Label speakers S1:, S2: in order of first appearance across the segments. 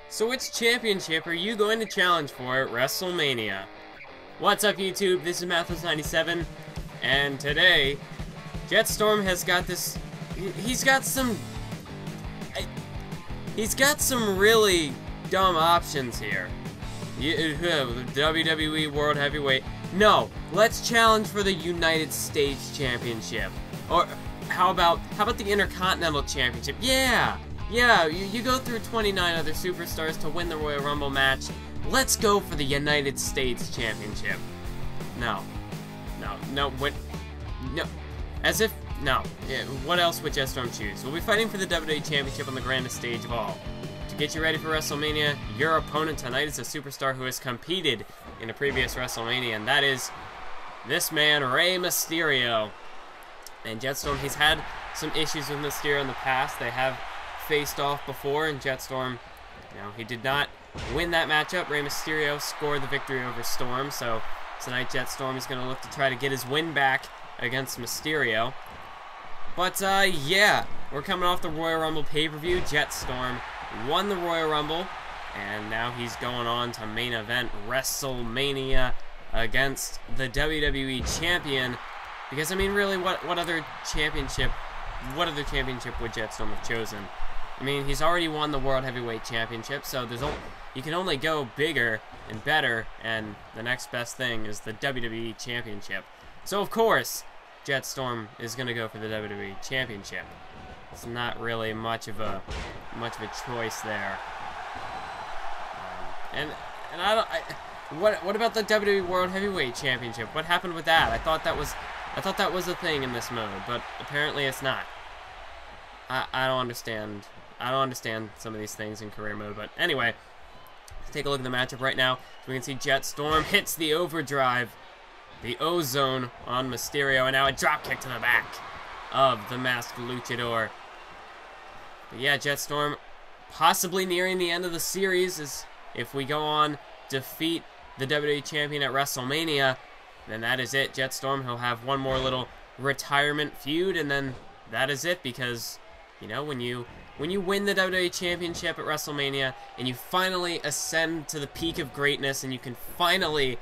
S1: So which championship are you going to challenge for at WrestleMania? What's up, YouTube? This is Mathos97, and today, Jett Storm has got this. He's got some really dumb options here. WWE World Heavyweight. No, let's challenge for the United States Championship. Or how about the Intercontinental Championship? Yeah, you go through 29 other superstars to win the Royal Rumble match. Let's go for the United States Championship. No. As if, no. Yeah, what else would Jett Storm choose? We'll be fighting for the WWE Championship on the grandest stage of all. To get you ready for WrestleMania, your opponent tonight is a superstar who has competed in a previous WrestleMania, and that is this man, Rey Mysterio. And Jett Storm, he's had some issues with Mysterio in the past. They have faced off before, and Jett Storm, he did not win that matchup. Rey Mysterio scored the victory over Storm, so tonight Jett Storm is going to look to try to get his win back against Mysterio. But, yeah, we're coming off the Royal Rumble pay-per-view. Jett Storm won the Royal Rumble, and now he's going on to main event WrestleMania against the WWE Champion. Because, I mean, really, what other championship would Jett Storm have chosen? I mean, he's already won the World Heavyweight Championship, so you can only go bigger and better, and the next best thing is the WWE Championship. So, of course, Jett Storm is going to go for the WWE Championship. It's not really much of a choice there. What about the WWE World Heavyweight Championship? What happened with that? I thought that was a thing in this mode, but apparently it's not. I don't understand. I don't understand some of these things in career mode, but anyway, let's take a look at the matchup right now. So we can see Jett Storm hits the overdrive, the ozone on Mysterio, and now a dropkick to the back of the masked luchador. But yeah, Jett Storm possibly nearing the end of the series. Is if we go on, defeat the WWE Champion at WrestleMania, then that is it. Jett Storm, he'll have one more little retirement feud, and then that is it, because when you win the WWE Championship at WrestleMania and you finally ascend to the peak of greatness, and you can finally,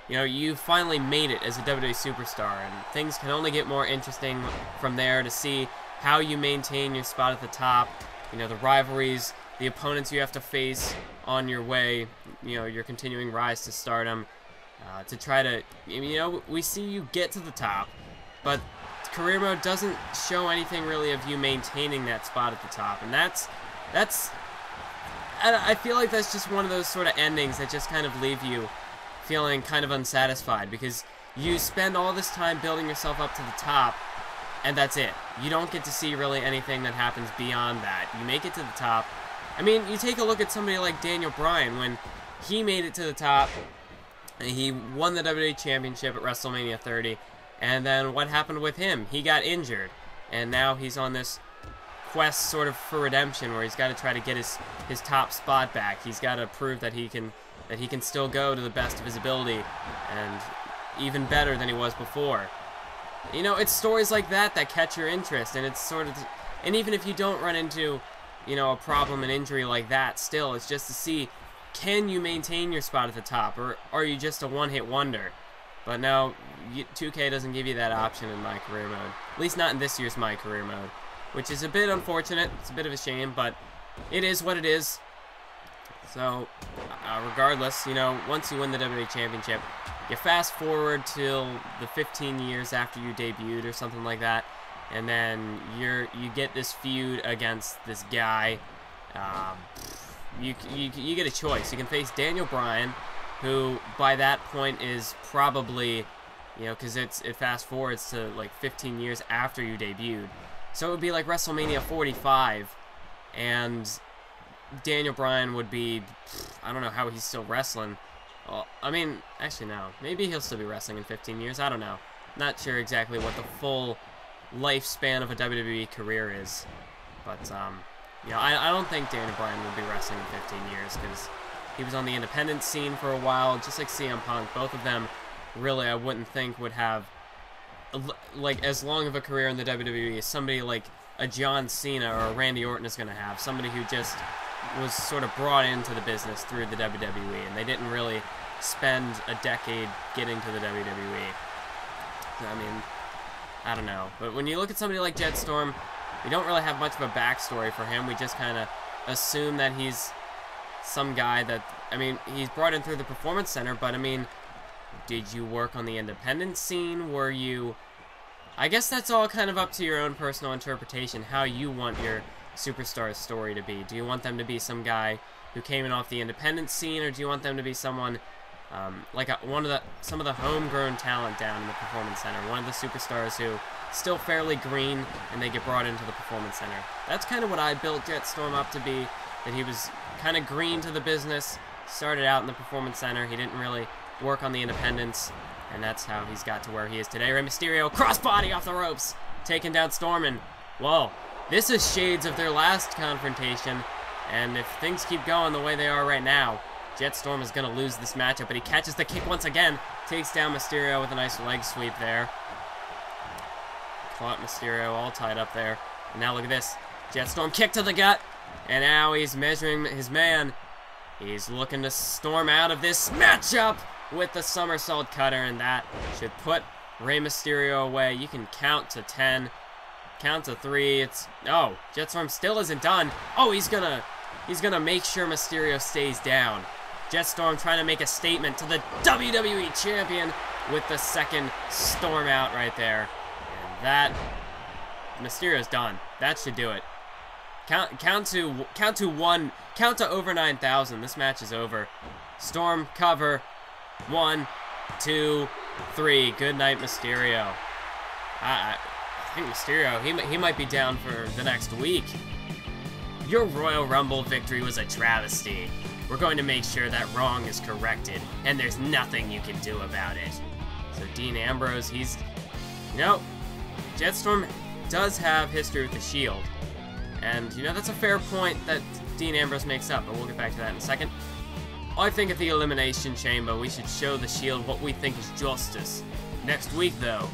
S1: you finally made it as a WWE superstar, and things can only get more interesting from there to see how you maintain your spot at the top, the rivalries, the opponents you have to face on your way, your continuing rise to stardom, to try to, we see you get to the top, but career mode doesn't show anything really of you maintaining that spot at the top, and I feel like that's just one of those sort of endings that just kind of leave you feeling kind of unsatisfied, because you spend all this time building yourself up to the top, and that's it. You don't get to see really anything that happens beyond that. You make it to the top. I mean, you take a look at somebody like Daniel Bryan. When he made it to the top, and he won the WWE Championship at WrestleMania 30, and then what happened with him? He got injured, and now he's on this quest sort of for redemption, where he's got to try to get his top spot back. He's got to prove that he can still go to the best of his ability, and even better than he was before. It's stories like that that catch your interest, and it's sort of, and even if you don't run into, a problem, an injury like that, still, it's just to see, can you maintain your spot at the top, or are you just a one-hit wonder? But no, 2K doesn't give you that option in My Career Mode. At least not in this year's My Career Mode, which is a bit unfortunate. It's a bit of a shame, but it is what it is. So, regardless, once you win the WWE Championship, you fast forward till the 15 years after you debuted or something like that, and then you get this feud against this guy. You get a choice. You can face Daniel Bryan, who by that point is probably, because it fast forwards to like 15 years after you debuted. So it would be like WrestleMania 45, and Daniel Bryan would be, I don't know how he's still wrestling. Well, I mean, actually no. Maybe he'll still be wrestling in 15 years. I don't know. Not sure exactly what the full lifespan of a WWE career is. But, I don't think Daniel Bryan will be wrestling in 15 years, because he was on the independent scene for a while, just like CM Punk. Both of them, really, I wouldn't think would have, like, as long of a career in the WWE as somebody like a John Cena or a Randy Orton is going to have. Somebody who just was sort of brought into the business through the WWE, and they didn't really spend a decade getting to the WWE. I mean, I don't know. But when you look at somebody like Jett Storm, we don't really have much of a backstory for him. We just kind of assume that he's some guy that, I mean, he's brought in through the Performance Center, but I mean, did you work on the independent scene? Were you... I guess that's all kind of up to your own personal interpretation, how you want your superstar's story to be. Do you want them to be some guy who came in off the independent scene, or do you want them to be someone like some of the homegrown talent down in the Performance Center, one of the superstars who still fairly green and they get brought into the Performance Center? That's kind of what I built Jett Storm up to be, that he was kind of green to the business, started out in the Performance Center, he didn't really work on the independents, and that's how he's got to where he is today. Rey Mysterio, crossbody off the ropes, taking down Storm, and whoa, this is shades of their last confrontation, and if things keep going the way they are right now, Jett Storm is going to lose this matchup, but he catches the kick once again, takes down Mysterio with a nice leg sweep there. Caught Mysterio all tied up there, and now look at this, Jett Storm kick to the gut, and now he's measuring his man. He's looking to storm out of this matchup with the somersault cutter, and that should put Rey Mysterio away. You can count to 10, count to 3. It's, oh, Jett Storm still isn't done. Oh, he's gonna make sure Mysterio stays down. Jett Storm trying to make a statement to the WWE Champion with the second storm out right there. And that, Mysterio's done. That should do it. Count to over 9,000. This match is over. Storm cover. 1, 2, 3. Good night, Mysterio. I think Mysterio, he might be down for the next week. Your Royal Rumble victory was a travesty. We're going to make sure that wrong is corrected, and there's nothing you can do about it. So Dean Ambrose, he's... You know, Jett Storm does have history with the Shield. And, you know, that's a fair point that Dean Ambrose makes up, but we'll get back to that in a second. I think at the Elimination Chamber, we should show the Shield what we think is justice. Next week, though,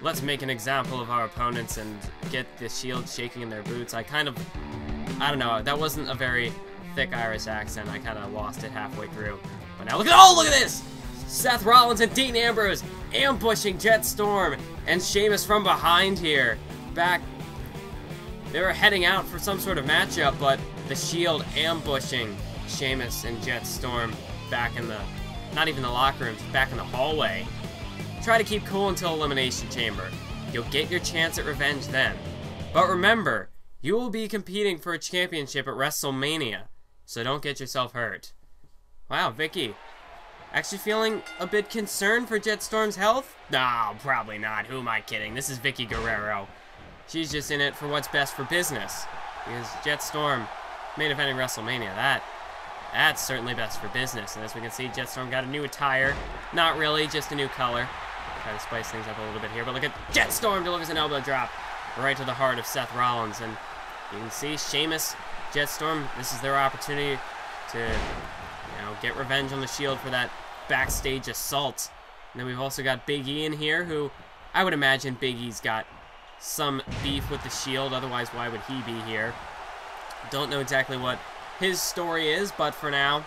S1: let's make an example of our opponents and get the Shield shaking in their boots. I don't know, that wasn't a very thick Irish accent. I kind of lost it halfway through. But now look at this! Seth Rollins and Dean Ambrose ambushing Jett Storm and Sheamus from behind here. They were heading out for some sort of matchup, but the Shield ambushing Sheamus and Jett Storm back in the, not even the locker rooms, back in the hallway. Try to keep cool until Elimination Chamber. You'll get your chance at revenge then. But remember, you will be competing for a championship at WrestleMania, so don't get yourself hurt. Wow, Vicky. Actually feeling a bit concerned for Jett Storm's health? No, probably not. Who am I kidding? This is Vicky Guerrero. She's just in it for what's best for business. Because Jett Storm main eventing WrestleMania, that's certainly best for business. And as we can see, Jett Storm got a new attire. Not really, just a new color. Try to spice things up a little bit here. But look at Jett Storm delivers an elbow drop right to the heart of Seth Rollins. And you can see Sheamus, Jett Storm, this is their opportunity to, you know, get revenge on the Shield for that backstage assault. And then we've also got Big E in here, who I would imagine Big E's got some beef with the Shield, otherwise why would he be here? Don't know exactly what his story is, but for now,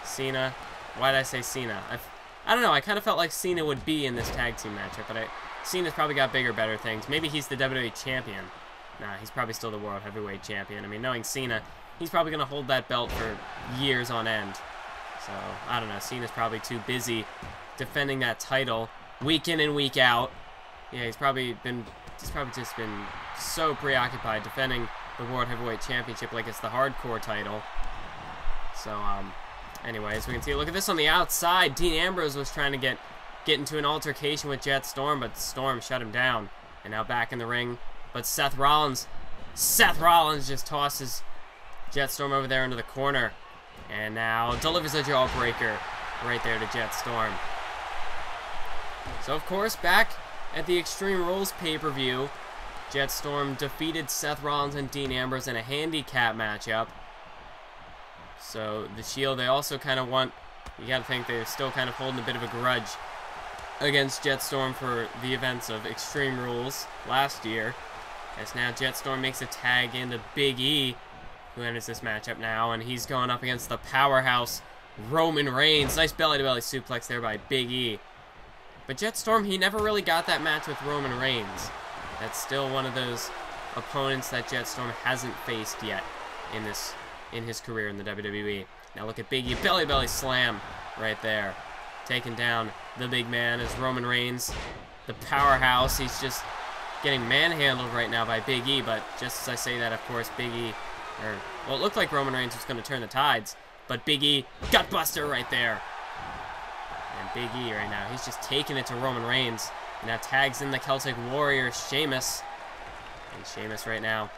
S1: Cena, why did I say Cena? I don't know, I kind of felt like Cena would be in this tag team matchup, but Cena's probably got bigger, better things. Maybe he's the WWE Champion. Nah, he's probably still the World Heavyweight Champion. I mean, knowing Cena, he's probably going to hold that belt for years on end. So, I don't know, Cena's probably too busy defending that title week in and week out. Yeah, he's probably just been so preoccupied defending the World Heavyweight Championship like it's the hardcore title. So, anyways, we can see, look at this on the outside. Dean Ambrose was trying to get into an altercation with Jett Storm, but Storm shut him down. And now back in the ring, but Seth Rollins just tosses Jett Storm over there into the corner. And now delivers a jawbreaker right there to Jett Storm. So, of course, back at the Extreme Rules pay-per-view, Jett Storm defeated Seth Rollins and Dean Ambrose in a handicap matchup. So, the Shield, they also kind of want, you gotta think they're still kind of holding a bit of a grudge against Jett Storm for the events of Extreme Rules last year. As now Jett Storm makes a tag into Big E, who enters this matchup now, and he's going up against the powerhouse Roman Reigns. Nice belly-to-belly suplex there by Big E. But Jett Storm, he never really got that match with Roman Reigns. That's still one of those opponents that Jett Storm hasn't faced yet in his career in the WWE. Now look at Big E, belly-belly slam right there. Taking down the big man is Roman Reigns, the powerhouse. He's just getting manhandled right now by Big E, but just as I say that, of course, Big E, well, it looked like Roman Reigns was going to turn the tides, but Big E, gutbuster right there. And Big E right now, he's just taking it to Roman Reigns. And now tags in the Celtic Warrior, Sheamus. And Sheamus right now,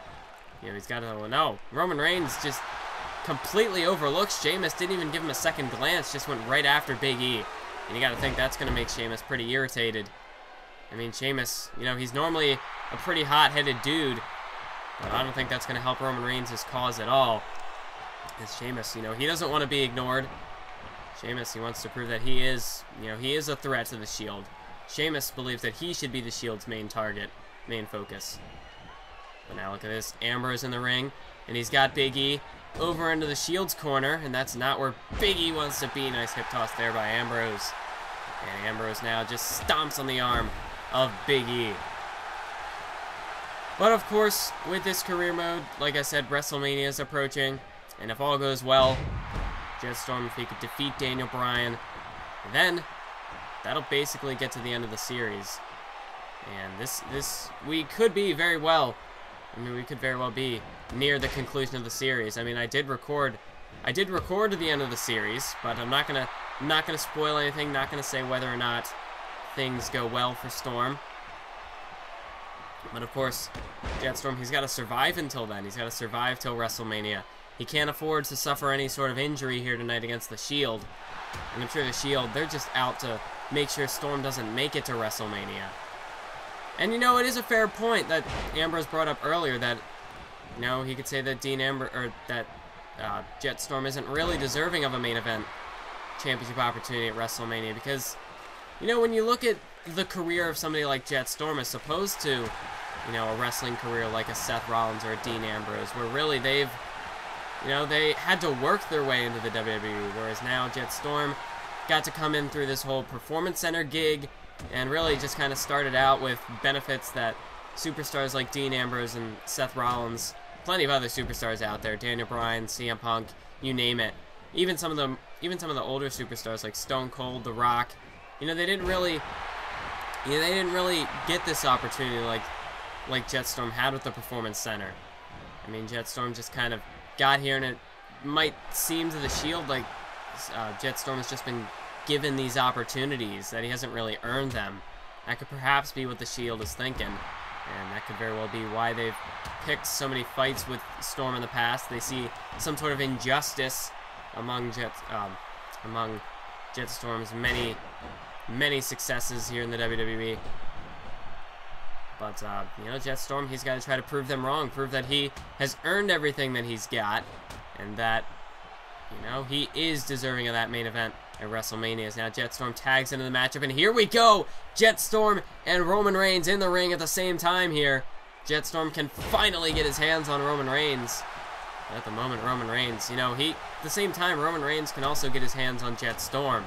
S1: you know, he's got to, no, Roman Reigns just completely overlooked Sheamus, didn't even give him a second glance, just went right after Big E. And you got to think that's going to make Sheamus pretty irritated. I mean, Sheamus, you know, he's normally a pretty hot-headed dude, but I don't think that's going to help Roman Reigns' cause at all. Because Sheamus, you know, he doesn't want to be ignored. Sheamus, he wants to prove that he is, you know, he is a threat to the Shield. Sheamus believes that he should be the Shield's main target, main focus. But now look at this, Ambrose in the ring, and he's got Big E over into the Shield's corner, and that's not where Big E wants to be. Nice hip toss there by Ambrose. And Ambrose now just stomps on the arm of Big E. But of course, with this career mode, like I said, WrestleMania is approaching, and if all goes well, Jett Storm, if he could defeat Daniel Bryan, then that'll basically get to the end of the series. And we could be very well, I mean, we could very well be near the conclusion of the series. I mean, I did record to the end of the series, but I'm not gonna spoil anything, not gonna say whether or not things go well for Storm. But of course, Jett Storm, he's got to survive until then. He's got to survive till WrestleMania. He can't afford to suffer any sort of injury here tonight against the Shield. And I'm sure the Shield, they're just out to make sure Storm doesn't make it to WrestleMania. And you know, it is a fair point that Ambrose brought up earlier that, you know, he could say that Jett Storm isn't really deserving of a main event championship opportunity at WrestleMania, because, you know, when you look at the career of somebody like Jett Storm as opposed to, you know, a wrestling career like a Seth Rollins or a Dean Ambrose, where really they had to work their way into the WWE, whereas now Jett Storm got to come in through this whole Performance Center gig and really just kind of started out with benefits that superstars like Dean Ambrose and Seth Rollins, plenty of other superstars out there, Daniel Bryan, CM Punk, you name it, even some of the older superstars like Stone Cold, The Rock, you know, they didn't really get this opportunity like Jett Storm had with the Performance Center. I mean, Jett Storm just kind of got here, and it might seem to the Shield like Jett Storm has just been given these opportunities, that he hasn't really earned them. That could perhaps be what the Shield is thinking, and that could very well be why they've picked so many fights with Storm in the past. They see some sort of injustice among Jett Storm's many successes here in the WWE. But, you know, Jett Storm, he's got to try to prove them wrong, prove that he has earned everything that he's got, and that, you know, he is deserving of that main event at WrestleMania. Now Jett Storm tags into the matchup, and here we go! Jett Storm and Roman Reigns in the ring at the same time here. Jett Storm can finally get his hands on Roman Reigns. But at the moment, Roman Reigns, you know, at the same time, Roman Reigns can also get his hands on Jett Storm.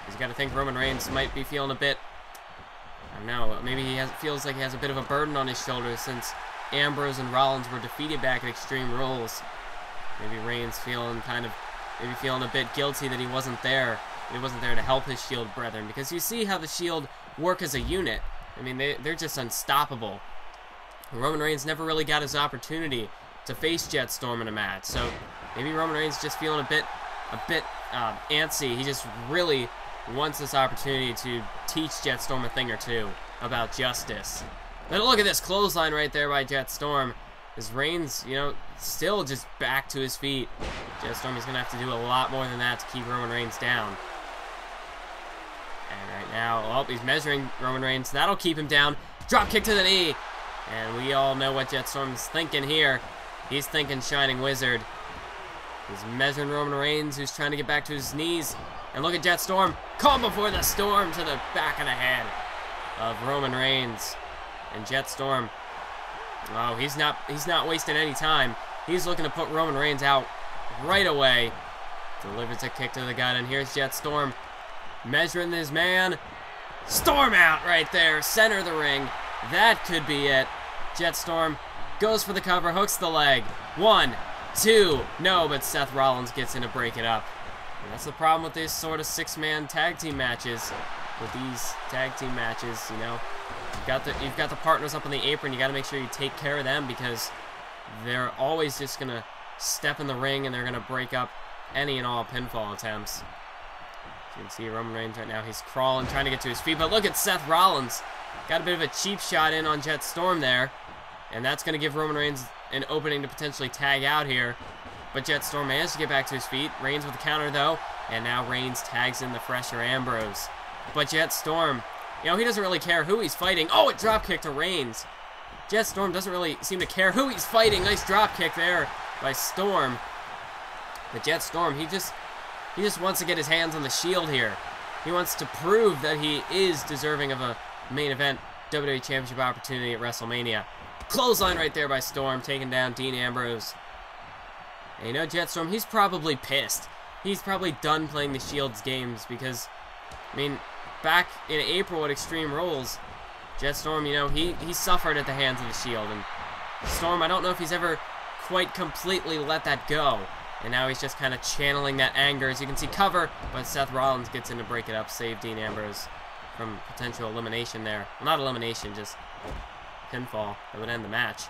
S1: He's got to think Roman Reigns might be feeling a bit, I don't know, maybe feels like he has a bit of a burden on his shoulders since Ambrose and Rollins were defeated back at Extreme Rules. Maybe Reigns feeling a bit guilty that he wasn't there. He wasn't there to help his Shield brethren, because you see how the Shield work as a unit. I mean, they're just unstoppable. Roman Reigns never really got his opportunity to face Jett Storm in a match, so maybe Roman Reigns just feeling a bit antsy. He just really wants this opportunity to teach Jett Storm a thing or two about justice. But look at this clothesline right there by Jett Storm. As Reigns, you know, still just back to his feet. Jett Storm is going to have to do a lot more than that to keep Roman Reigns down. And right now, oh, he's measuring Roman Reigns. That'll keep him down. Drop kick to the knee. And we all know what Jett Storm's thinking here. He's thinking Shining Wizard. He's measuring Roman Reigns, who's trying to get back to his knees. And look at Jett Storm. Calm before the storm to the back of the head of Roman Reigns. And Jett Storm, oh, he's not wasting any time. He's looking to put Roman Reigns out right away. Delivers a kick to the gut, and here's Jett Storm measuring his man. Storm out right there, center of the ring. That could be it. Jett Storm goes for the cover, hooks the leg. 1, 2, no, but Seth Rollins gets in to break it up. And that's the problem with these sort of 6-man tag team matches. With these tag team matches, you know, you've got the partners up on the apron. You got to make sure you take care of them, because they're always just gonna step in the ring and they're gonna break up any and all pinfall attempts. As you can see Roman Reigns right now, he's crawling, trying to get to his feet, but look at Seth Rollins. Got a bit of a cheap shot in on Jett Storm there, and that's going to give Roman Reigns an opening to potentially tag out here. But Jett Storm managed to get back to his feet. Reigns with the counter though, and now Reigns tags in the fresher Ambrose. But Jett Storm, you know, he doesn't really care who he's fighting. Oh, a drop kick to Reigns. Jett Storm doesn't really seem to care who he's fighting. Nice drop kick there by Storm. But Jett Storm, he just wants to get his hands on the Shield here. He wants to prove that he is deserving of a main event WWE Championship opportunity at WrestleMania. Clothesline right there by Storm, taking down Dean Ambrose. And you know, Jett Storm, he's probably pissed. He's probably done playing the Shield's games, because, I mean, back in April at Extreme Rules, Jett Storm, you know, he suffered at the hands of the Shield. And Storm, I don't know if he's ever quite completely let that go. And now he's just kind of channeling that anger. As you can see, cover, but Seth Rollins gets in to break it up, save Dean Ambrose from potential elimination there. Well, not elimination, just pinfall that would end the match.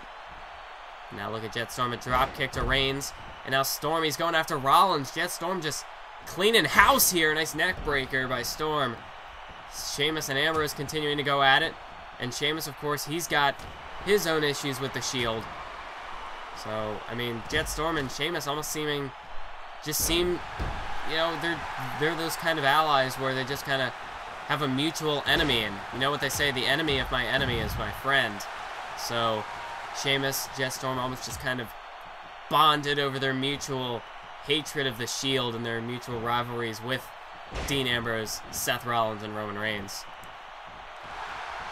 S1: Now look at Jett Storm, a drop kick to Reigns. And now Storm, he's going after Rollins. Jett Storm just cleaning house here. Nice neck breaker by Storm. Sheamus and Ambrose continuing to go at it. And Sheamus, of course, he's got his own issues with the Shield. So, I mean, Jett Storm and Sheamus almost seem, you know, they're those kind of allies where they just kind of have a mutual enemy. And you know what they say, the enemy of my enemy is my friend. So, Sheamus, Jett Storm almost just kind of bonded over their mutual hatred of the Shield and their mutual rivalries with Dean Ambrose, Seth Rollins, and Roman Reigns.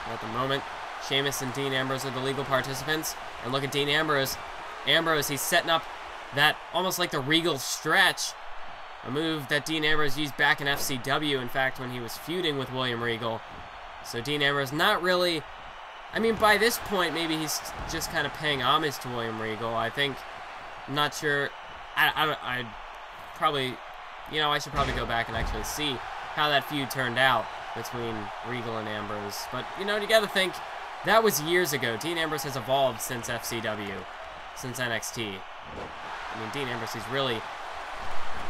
S1: At the moment, Sheamus and Dean Ambrose are the legal participants. And look at Dean Ambrose. Ambrose, he's setting up that almost like the Regal stretch. A move that Dean Ambrose used back in FCW, in fact, when he was feuding with William Regal. So Dean Ambrose not really... I mean, by this point, maybe he's just kind of paying homage to William Regal. I think... I'm not sure... I probably... You know, I should probably go back and actually see how that feud turned out between Regal and Ambrose. But, you know, you gotta think, that was years ago. Dean Ambrose has evolved since FCW. Since NXT. I mean, Dean Ambrose,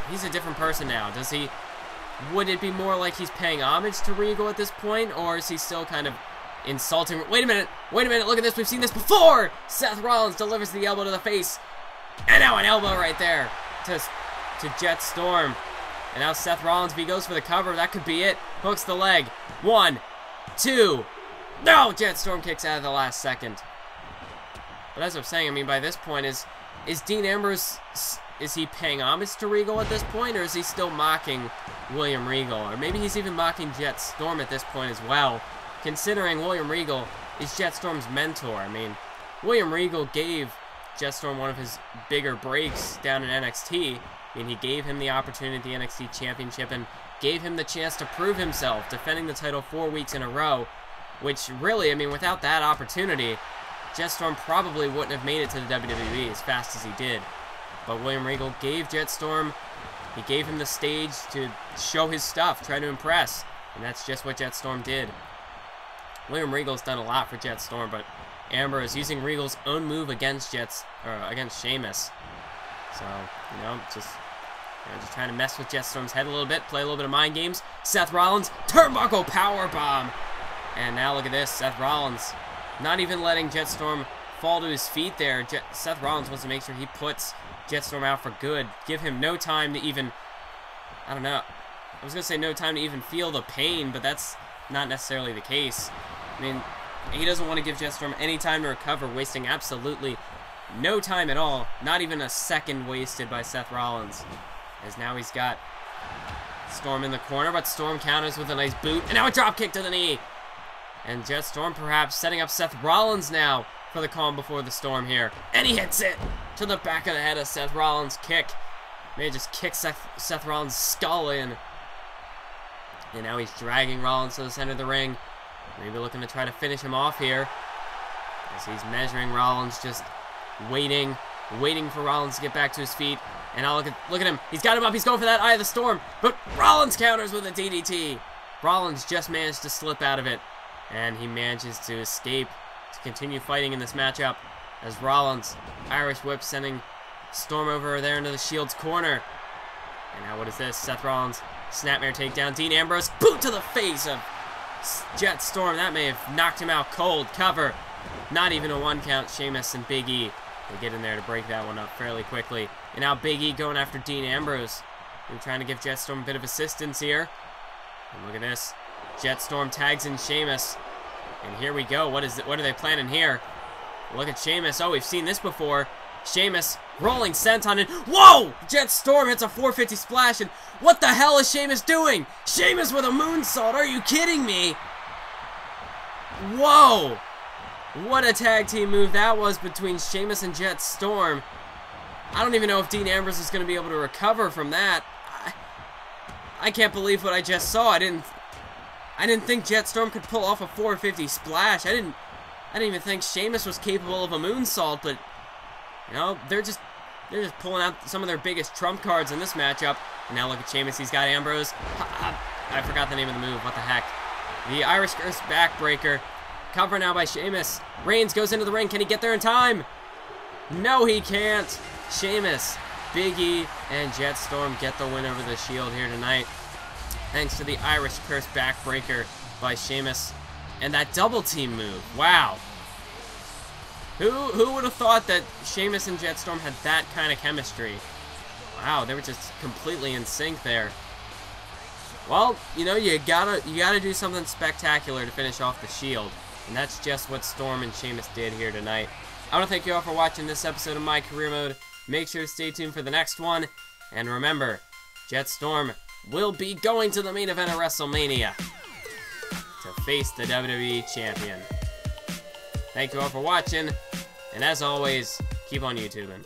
S1: he's a different person now. Would it be more like he's paying homage to Regal at this point, or is he still kind of insulting? Wait a minute, look at this, we've seen this before! Seth Rollins delivers the elbow to the face, and now an elbow right there to Jett Storm. And now Seth Rollins, if he goes for the cover, that could be it. Hooks the leg. 1, 2, no! Jett Storm kicks out of the last second. But as I'm saying, I mean, by this point, is Dean Ambrose, is he paying homage to Regal at this point, or is he still mocking William Regal? Or maybe he's even mocking Jett Storm at this point as well, considering William Regal is Jett Storm's mentor. I mean, William Regal gave Jett Storm one of his bigger breaks down in NXT. I mean, he gave him the opportunity at the NXT Championship and gave him the chance to prove himself, defending the title 4 weeks in a row, which really, I mean, without that opportunity, Jett Storm probably wouldn't have made it to the WWE as fast as he did. But William Regal gave Jett Storm, he gave him the stage to show his stuff, try to impress. And that's just what Jett Storm did. William Regal's done a lot for Jett Storm, but Ambrose using Regal's own move against Sheamus. So, you know, just trying to mess with Jett Storm's head a little bit, play a little bit of mind games. Seth Rollins, turnbuckle powerbomb. And now look at this, Seth Rollins not even letting Jett Storm fall to his feet there. Seth Rollins wants to make sure he puts Jett Storm out for good. Give him no time to even, I don't know. I was going to say no time to even feel the pain, but that's not necessarily the case. I mean, he doesn't want to give Jett Storm any time to recover, wasting absolutely no time at all. Not even a second wasted by Seth Rollins. As now he's got Storm in the corner, but Storm counters with a nice boot. And now a drop kick to the knee. And Jett Storm perhaps setting up Seth Rollins now for the calm before the storm here. And he hits it to the back of the head of Seth Rollins. Kick. May just kick Seth Rollins' skull in. And now he's dragging Rollins to the center of the ring. Maybe looking to try to finish him off here. As he's measuring Rollins, just waiting for Rollins to get back to his feet. And now look at him. He's got him up. He's going for that Eye of the Storm. But Rollins counters with a DDT. Rollins just managed to slip out of it. And he manages to escape to continue fighting in this matchup. As Rollins, Irish Whip, sending Storm over there into the Shield's corner. And now what is this? Seth Rollins, snapmare takedown. Dean Ambrose, boot to the face of Jett Storm. That may have knocked him out cold. Cover. Not even a 1 count. Sheamus and Big E. They get in there to break that one up fairly quickly. And now Big E going after Dean Ambrose. We're trying to give Jett Storm a bit of assistance here. And look at this. Jett Storm tags in Sheamus. And here we go. What are they planning here? Look at Sheamus. Oh, we've seen this before. Sheamus rolling senton and whoa! Jett Storm hits a 450 splash and what the hell is Sheamus doing? Sheamus with a moonsault. Are you kidding me? Whoa! What a tag team move that was between Sheamus and Jett Storm. I don't even know if Dean Ambrose is going to be able to recover from that. I can't believe what I just saw. I didn't think Jett Storm could pull off a 450 splash. I didn't even think Sheamus was capable of a moonsault, but you know, they're just pulling out some of their biggest trump cards in this matchup. And now look at Sheamus. He's got Ambrose. I forgot the name of the move. What the heck? The Irish Curse backbreaker. Cover now by Sheamus. Reigns goes into the ring. Can he get there in time? No, he can't. Sheamus, Big E, and Jett Storm get the win over the Shield here tonight. Thanks to the Irish Curse backbreaker by Sheamus. And that double team move. Wow. Who would have thought that Sheamus and Jett Storm had that kind of chemistry? Wow, they were just completely in sync there. Well, you know, you gotta do something spectacular to finish off the Shield. And that's just what Storm and Sheamus did here tonight. I want to thank you all for watching this episode of My Career Mode. Make sure to stay tuned for the next one. And remember, Jett Storm will be going to the main event of WrestleMania to face the WWE Champion. Thank you all for watching. And as always, keep on YouTubing.